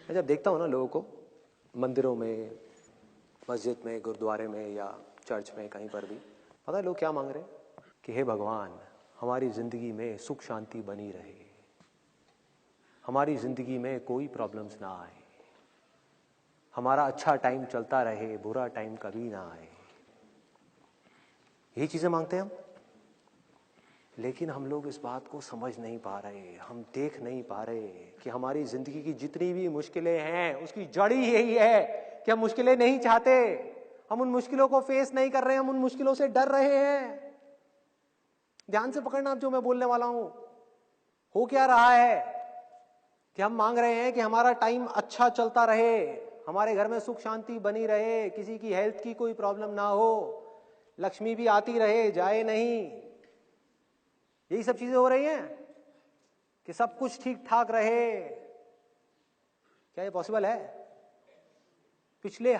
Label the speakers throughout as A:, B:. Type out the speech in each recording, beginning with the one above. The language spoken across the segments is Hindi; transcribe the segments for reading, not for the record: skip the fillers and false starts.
A: मैं जब देखता हूँ ना लोगों को मंदिरों में, मस्जिद में, गुरुद्वारे में या चर्च में, कहीं पर भी, पता है लोग क्या मांग रहे हैं कि हे भगवान, हमारी जिंदगी में सुख शांति बनी रहे, हमारी जिंदगी में कोई प्रॉब्लम्स ना आए, हमारा अच्छा टाइम चलता रहे, बुरा टाइम कभी ना आए। यही चीजें मांगते हैं हम। लेकिन हम लोग इस बात को समझ नहीं पा रहे, हम देख नहीं पा रहे कि हमारी जिंदगी की जितनी भी मुश्किलें हैं उसकी जड़ ही यही है कि हम मुश्किलें नहीं चाहते, हम उन मुश्किलों को फेस नहीं कर रहे, हम उन मुश्किलों से डर रहे हैं। ध्यान से पकड़ना आप जो मैं बोलने वाला हूं। हो क्या रहा है कि हम मांग रहे हैं कि हमारा टाइम अच्छा चलता रहे, हमारे घर में सुख शांति बनी रहे, किसी की हेल्थ की कोई प्रॉब्लम ना हो, लक्ष्मी भी आती रहे जाए नहीं। यही सब चीजें हो रही हैं कि सब कुछ ठीक ठाक रहे। क्या ये पॉसिबल है? पिछले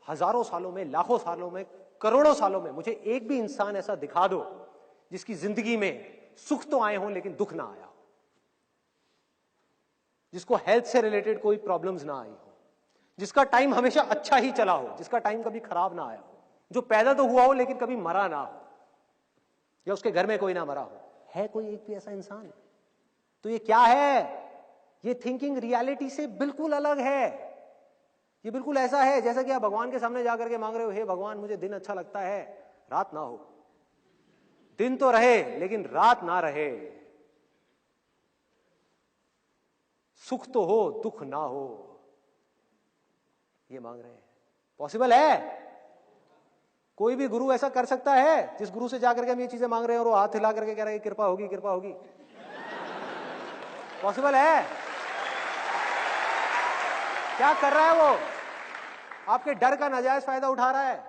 A: हजारों सालों में, लाखों सालों में, करोड़ों सालों में मुझे एक भी इंसान ऐसा दिखा दो जिसकी जिंदगी में सुख तो आए हों लेकिन दुख ना आया हो, जिसको हेल्थ से रिलेटेड कोई प्रॉब्लम्स ना आई हो, जिसका टाइम हमेशा अच्छा ही चला हो, जिसका टाइम कभी खराब ना आया हो, जो पैदा तो हुआ हो लेकिन कभी मरा ना हो, या उसके घर में कोई ना मरा हो। है कोई एक भी ऐसा इंसान? तो ये क्या है? ये थिंकिंग रियलिटी से बिल्कुल अलग है। ये बिल्कुल ऐसा है जैसा कि आप भगवान के सामने जाकर के मांग रहे हो, हे भगवान मुझे दिन अच्छा लगता है, रात ना हो। दिन तो रहे लेकिन रात ना रहे, सुख तो हो दुख ना हो, ये मांग रहे हैं। पॉसिबल है? कोई भी गुरु ऐसा कर सकता है जिस गुरु से जाकर के हम ये चीजें मांग रहे हैं और वो हाथ हिला करके कह रहे हैं कृपा होगी कृपा होगी? पॉसिबल है? क्या कर रहा है वो? आपके डर का नाजायज फायदा उठा रहा है।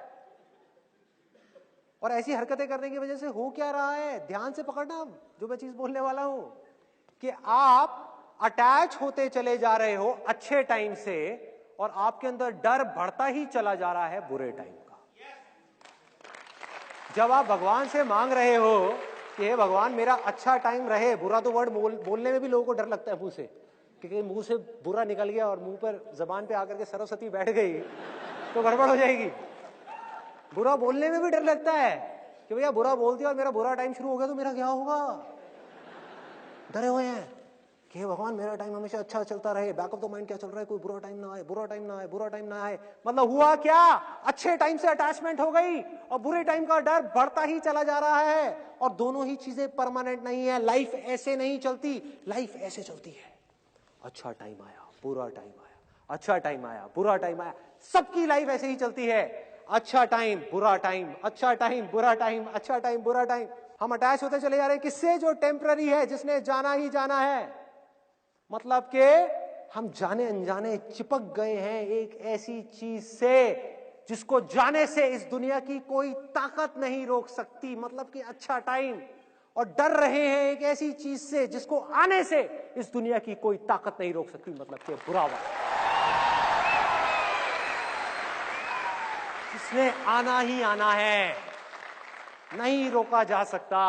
A: और ऐसी हरकतें करने की वजह से हो क्या रहा है? ध्यान से पकड़ना जो मैं चीज बोलने वाला हूं कि आप अटैच होते चले जा रहे हो अच्छे टाइम से और आपके अंदर डर बढ़ता ही चला जा रहा है बुरे टाइम का। जब आप भगवान से मांग रहे हो कि हे भगवान मेरा अच्छा टाइम रहे, बुरा तो वर्ड बोलने में भी लोगों को डर लगता है मुंह से, क्योंकि मुंह से बुरा निकल गया और मुंह पर जबान पे आकर के सरस्वती बैठ गई तो गड़बड़ हो जाएगी। बुरा बोलने में भी डर लगता है कि भैया बुरा बोल दिया और मेरा बुरा टाइम शुरू हो गया तो मेरा क्या होगा। डरे हुए हैं कि हे भगवान मेरा टाइम हमेशा अच्छा चलता रहे, बैक ऑफ द माइंड क्या चल रहा है, कोई बुरा टाइम ना आए, बुरा टाइम ना आए, बुरा टाइम ना आए। मतलब हुआ क्या? अच्छे टाइम से अटैचमेंट हो गई और बुरे टाइम का डर बढ़ता ही चला जा रहा है। और दोनों ही चीजें परमानेंट नहीं है। लाइफ ऐसे नहीं चलती, लाइफ ऐसे चलती है। अच्छा टाइम आया, बुरा टाइम आया, अच्छा टाइम आया, बुरा टाइम आया। सबकी लाइफ ऐसे ही चलती है। अच्छा टाइम, बुरा टाइम, अच्छा टाइम, बुरा टाइम, अच्छा टाइम, बुरा टाइम। हम अटैच होते चले जा रहे हैं किससे? जो टेम्पररी है, जिसने जाना ही जाना है। मतलब कि हम जाने अनजाने चिपक गए हैं एक ऐसी चीज से जिसको जाने से इस दुनिया की कोई ताकत नहीं रोक सकती। मतलब कि अच्छा टाइम, और डर रहे हैं एक ऐसी चीज से जिसको आने से इस दुनिया की कोई ताकत नहीं रोक सकती। मतलब कि बुरा वक्त, जिसने आना ही आना है, नहीं रोका जा सकता।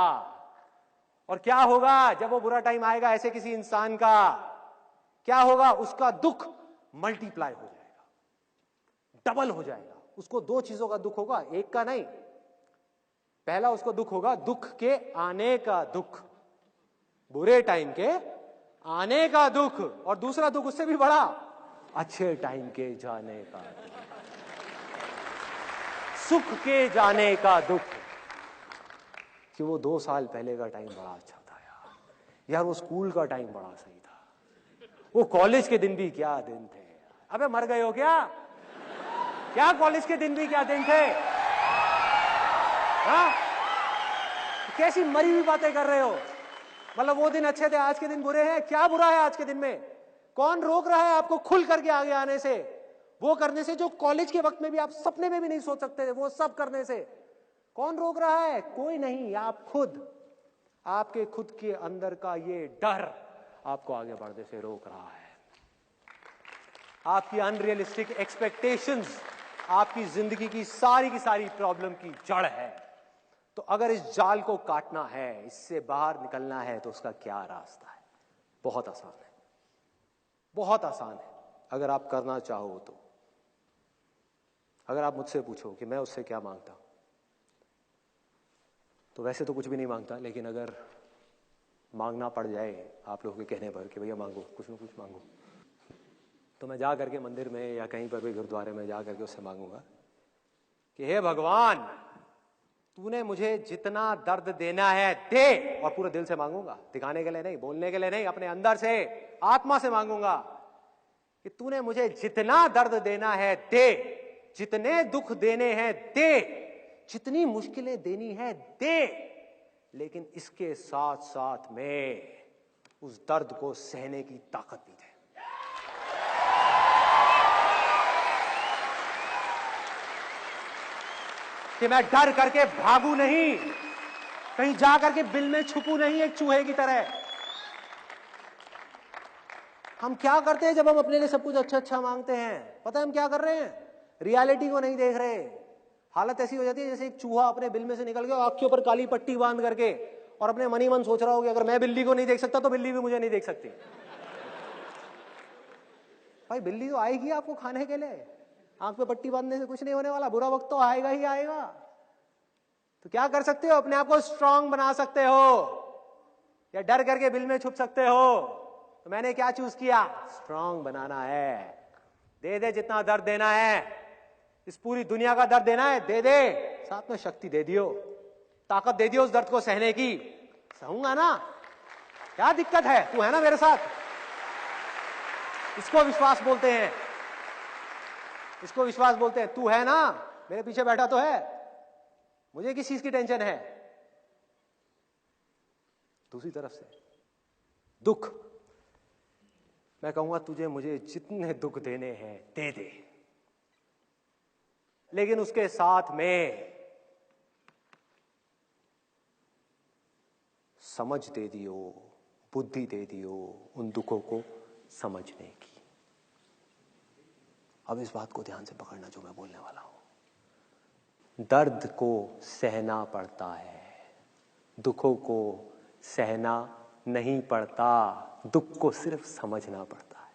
A: और क्या होगा जब वो बुरा टाइम आएगा ऐसे किसी इंसान का? क्या होगा? उसका दुख मल्टीप्लाई हो जाएगा, डबल हो जाएगा। उसको दो चीजों का दुख होगा, एक का नहीं। पहला उसको दुख होगा दुख के आने का दुख, बुरे टाइम के आने का दुख, और दूसरा दुख उससे भी बड़ा, अच्छे टाइम के जाने का दुख, सुख के जाने का दुख। कि वो 2 साल पहले का टाइम बड़ा अच्छा था यार, वो स्कूल का टाइम बड़ा सही था, वो कॉलेज के दिन भी क्या दिन थे। अबे मर गए हो क्या? क्या कॉलेज के दिन भी क्या दिन थे? हाँ, कैसी मरी हुई बातें कर रहे हो। मतलब वो दिन अच्छे थे, आज के दिन बुरे हैं। क्या बुरा है आज के दिन में? कौन रोक रहा है आपको खुल करके आगे आने से, वो करने से जो कॉलेज के वक्त में भी आप सपने में भी नहीं सोच सकते थे, वो सब करने से? कौन रोक रहा है? कोई नहीं, आप खुद। आपके खुद के अंदर का ये डर आपको आगे बढ़ने से रोक रहा है। आपकी अनरियलिस्टिक एक्सपेक्टेशंस आपकी जिंदगी की सारी प्रॉब्लम की जड़ है। तो अगर इस जाल को काटना है, इससे बाहर निकलना है, तो उसका क्या रास्ता है? बहुत आसान है, बहुत आसान है। अगर आप करना चाहो तो। अगर आप मुझसे पूछो कि मैं उससे क्या मांगता, तो वैसे तो कुछ भी नहीं मांगता, लेकिन अगर मांगना पड़ जाए आप लोगों के कहने पर कि भैया मांगो, कुछ ना कुछ मांगो, तो मैं जा करके मंदिर में या कहीं पर भी गुरुद्वारे में जा करके उससे मांगूंगा कि हे भगवान, तूने मुझे जितना दर्द देना है दे। और पूरे दिल से मांगूंगा, दिखाने के लिए नहीं, बोलने के लिए नहीं, अपने अंदर से, आत्मा से मांगूंगा कि तूने मुझे जितना दर्द देना है दे, जितने दुख देने हैं दे, जितनी मुश्किलें देनी है दे, लेकिन इसके साथ साथ में उस दर्द को सहने की ताकत भी दे। कि मैं डर करके भागू नहीं, कहीं जा करके बिल में छुपू नहीं एक चूहे की तरह। हम क्या करते हैं जब हम अपने लिए सब कुछ अच्छा अच्छा मांगते हैं? पता है हम क्या कर रहे हैं? रियलिटी को नहीं देख रहे। हालत ऐसी हो जाती है जैसे एक चूहा अपने बिल में से निकल गया, आंख के ऊपर काली पट्टी बांध करके, और अपने मन ही मन सोच रहा हो कि अगर मैं बिल्ली को नहीं देख सकता तो बिल्ली भी मुझे नहीं देख सकती। भाई बिल्ली तो आएगी आपको खाने के लिए, आंख पे पट्टी बांधने से कुछ नहीं होने वाला, बुरा वक्त तो आएगा ही आएगा। तो क्या कर सकते हो? अपने आप को स्ट्रांग बना सकते हो, या डर करके बिल में छुप सकते हो। तो मैंने क्या चूज किया? स्ट्रांग बनाना है। दे दे जितना दर्द देना है, इस पूरी दुनिया का दर्द देना है दे दे, साथ में शक्ति दे दियो, ताकत दे दियो उस दर्द को सहने की। सहूंगा ना, क्या दिक्कत है? तू है ना मेरे साथ। इसको विश्वास बोलते हैं, इसको विश्वास बोलते हैं। तू है ना, मेरे पीछे बैठा तो है, मुझे किस चीज की टेंशन है? दूसरी तरफ से दुख, मैं कहूंगा तुझे मुझे जितने दुख देने हैं दे दे, लेकिन उसके साथ में समझ दे दियो, बुद्धि दे दियो उन दुखों को समझने की। अब इस बात को ध्यान से पकड़ना जो मैं बोलने वाला हूं। दर्द को सहना पड़ता है, दुखों को सहना नहीं पड़ता, दुख को सिर्फ समझना पड़ता है।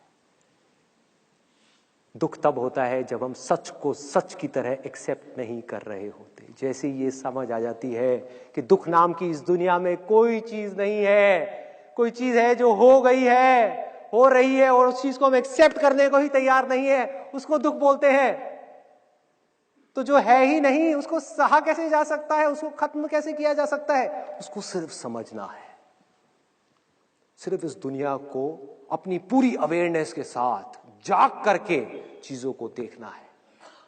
A: दुख तब होता है जब हम सच को सच की तरह एक्सेप्ट नहीं कर रहे होते। जैसे ये समझ आ जाती है कि दुख नाम की इस दुनिया में कोई चीज नहीं है, कोई चीज है जो हो गई है, हो रही है, और उस चीज को हम एक्सेप्ट करने को ही तैयार नहीं है, उसको दुख बोलते हैं। तो जो है ही नहीं उसको सहा कैसे जा सकता है, उसको खत्म कैसे किया जा सकता है? उसको सिर्फ समझना है, सिर्फ इस दुनिया को अपनी पूरी अवेयरनेस के साथ जाग करके चीजों को देखना है।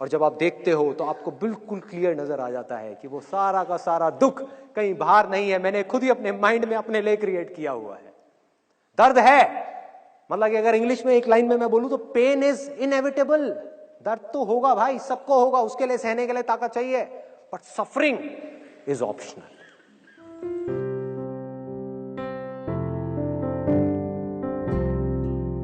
A: और जब आप देखते हो तो आपको बिल्कुल क्लियर नजर आ जाता है कि वो सारा का सारा दुख कहीं बाहर नहीं है, मैंने खुद ही अपने माइंड में अपने लिए क्रिएट किया हुआ है। दर्द है, मतलब कि अगर इंग्लिश में एक लाइन में मैं बोलूं तो पेन इज इनएविटेबल। दर्द तो होगा भाई, सबको होगा, उसके लिए सहने के लिए ताकत चाहिए, बट सफरिंग इज ऑप्शनल।